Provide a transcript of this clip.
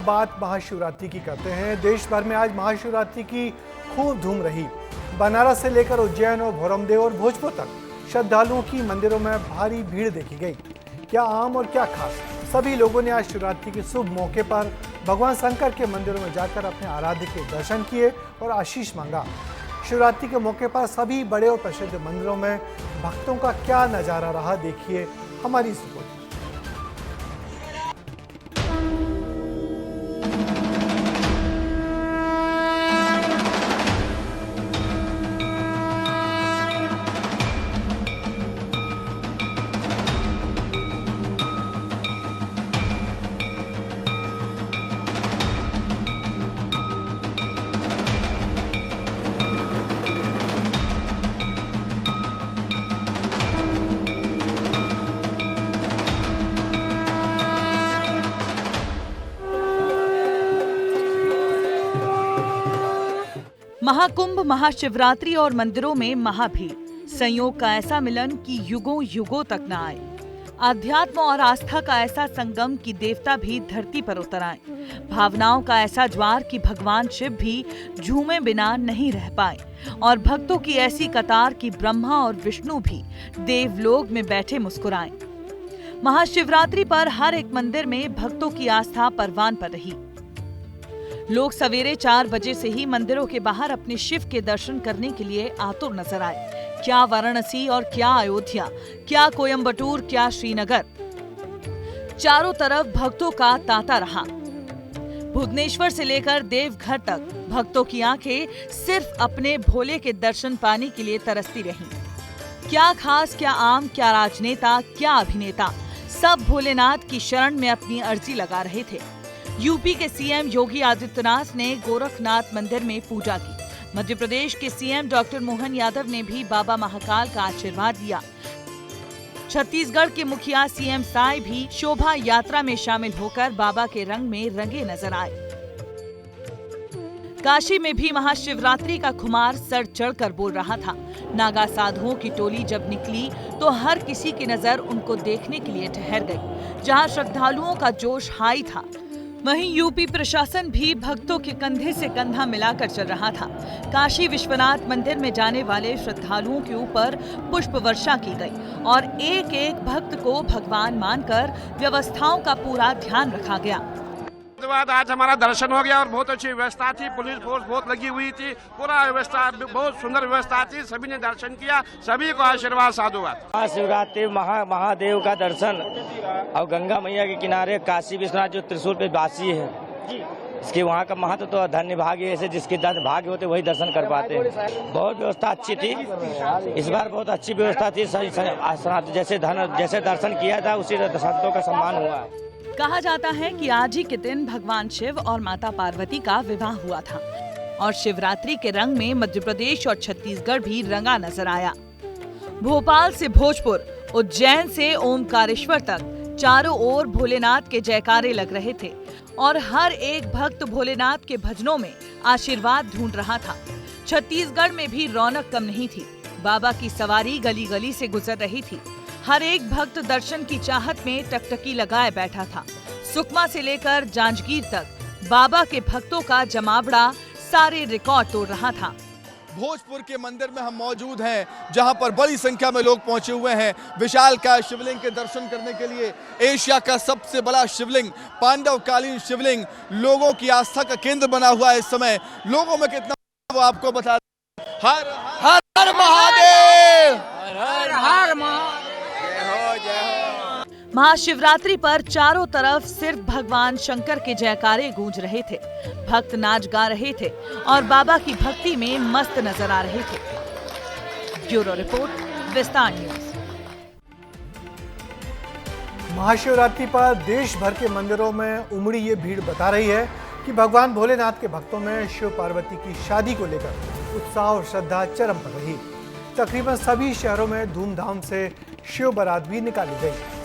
बात महाशिवरात्रि की करते हैं। देश भर में आज महाशिवरात्रि की खूब धूम रही। बनारस से लेकर उज्जैन और भोरमदेव और भोजपुर तक श्रद्धालुओं की मंदिरों में भारी भीड़ देखी गई। क्या आम और क्या खास, सभी लोगों ने आज शिवरात्रि के शुभ मौके पर भगवान शंकर के मंदिरों में जाकर अपने आराध्य के दर्शन किए और आशीष मांगा। शिवरात्रि के मौके पर सभी बड़े और प्रसिद्ध मंदिरों में भक्तों का क्या नजारा रहा, देखिए हमारी इस रिपोर्ट। महाकुंभ, महाशिवरात्रि और मंदिरों में महाभीड़, संयोग का ऐसा मिलन कि युगों युगों तक न आए। आध्यात्म और आस्था का ऐसा संगम कि देवता भी धरती पर उतर आए। भावनाओं का ऐसा ज्वार कि भगवान शिव भी झूमे बिना नहीं रह पाए और भक्तों की ऐसी कतार कि ब्रह्मा और विष्णु भी देवलोक में बैठे मुस्कुराए। महाशिवरात्रि पर हर एक मंदिर में भक्तों की आस्था परवान पर रही। लोग सवेरे 4 बजे से ही मंदिरों के बाहर अपने शिव के दर्शन करने के लिए आतुर नजर आए। क्या वाराणसी और क्या अयोध्या, क्या कोयंबटूर, क्या श्रीनगर, चारों तरफ भक्तों का तांता रहा। भुवनेश्वर से लेकर देवघर तक भक्तों की आंखें सिर्फ अपने भोले के दर्शन पाने के लिए तरसती रहीं। क्या खास, क्या आम, क्या राजनेता, क्या अभिनेता, सब भोलेनाथ की शरण में अपनी अर्जी लगा रहे थे। यूपी के सीएम योगी आदित्यनाथ ने गोरखनाथ मंदिर में पूजा की। मध्य प्रदेश के सीएम डॉक्टर मोहन यादव ने भी बाबा महाकाल का आशीर्वाद लिया। छत्तीसगढ़ के मुखिया सीएम साय भी शोभा यात्रा में शामिल होकर बाबा के रंग में रंगे नजर आए। काशी में भी महाशिवरात्रि का खुमार सर चढ़कर बोल रहा था। नागा साधुओं की टोली जब निकली तो हर किसी की नजर उनको देखने के लिए ठहर गई। जहां श्रद्धालुओं का जोश हाई था, वहीं यूपी प्रशासन भी भक्तों के कंधे से कंधा मिलाकर चल रहा था। काशी विश्वनाथ मंदिर में जाने वाले श्रद्धालुओं के ऊपर पुष्प वर्षा की गई और एक एक भक्त को भगवान मानकर व्यवस्थाओं का पूरा ध्यान रखा गया। आज हमारा दर्शन हो गया और बहुत अच्छी व्यवस्था थी। पुलिस फोर्स बहुत लगी हुई थी। पूरा व्यवस्था, बहुत सुंदर व्यवस्था थी। सभी ने दर्शन किया, सभी को आशीर्वाद साधुवाद। महाशिवरात्रि महादेव का दर्शन और गंगा मैया के किनारे काशी विश्वनाथ जो त्रिशूल पे वासी है, इसके वहाँ का महत्व तो धन्य भाग्य ऐसे जिसके भाग्य होते वही दर्शन कर पाते हैं। बहुत व्यवस्था अच्छी थी, इस बार बहुत अच्छी व्यवस्था थी। जैसे दर्शन किया था उसी संतों का सम्मान हुआ। कहा जाता है कि आज ही के दिन भगवान शिव और माता पार्वती का विवाह हुआ था और शिवरात्रि के रंग में मध्य प्रदेश और छत्तीसगढ़ भी रंगा नजर आया। भोपाल से भोजपुर, उज्जैन से ओमकारेश्वर तक चारों ओर भोलेनाथ के जयकारे लग रहे थे और हर एक भक्त भोलेनाथ के भजनों में आशीर्वाद ढूंढ रहा था। छत्तीसगढ़ में भी रौनक कम नहीं थी। बाबा की सवारी गली गली से गुजर रही थी। हर एक भक्त दर्शन की चाहत में टकटकी लगाए बैठा था। सुकमा से लेकर जांजगीर तक बाबा के भक्तों का जमावड़ा सारे रिकॉर्ड तोड़ रहा था। भोजपुर के मंदिर में हम मौजूद हैं, जहां पर बड़ी संख्या में लोग पहुंचे हुए हैं विशालकाय शिवलिंग के दर्शन करने के लिए। एशिया का सबसे बड़ा शिवलिंग, पांडवकालीन शिवलिंग, लोगों की आस्था का केंद्र बना हुआ है। इस समय लोगों में कितना वो आपको बता। हर हर हर महादेव, हर हर महादेव। महाशिवरात्रि पर चारों तरफ सिर्फ भगवान शंकर के जयकारे गूंज रहे थे। भक्त नाच गा रहे थे और बाबा की भक्ति में मस्त नजर आ रहे थे। ब्यूरो रिपोर्ट, विस्तार न्यूज। महाशिवरात्रि पर देश भर के मंदिरों में उमड़ी ये भीड़ बता रही है कि भगवान भोलेनाथ के भक्तों में शिव पार्वती की शादी को लेकर उत्साह और श्रद्धा चरम पर रही। तकरीबन सभी शहरों में धूमधाम से शिव बारात भी निकाली गई।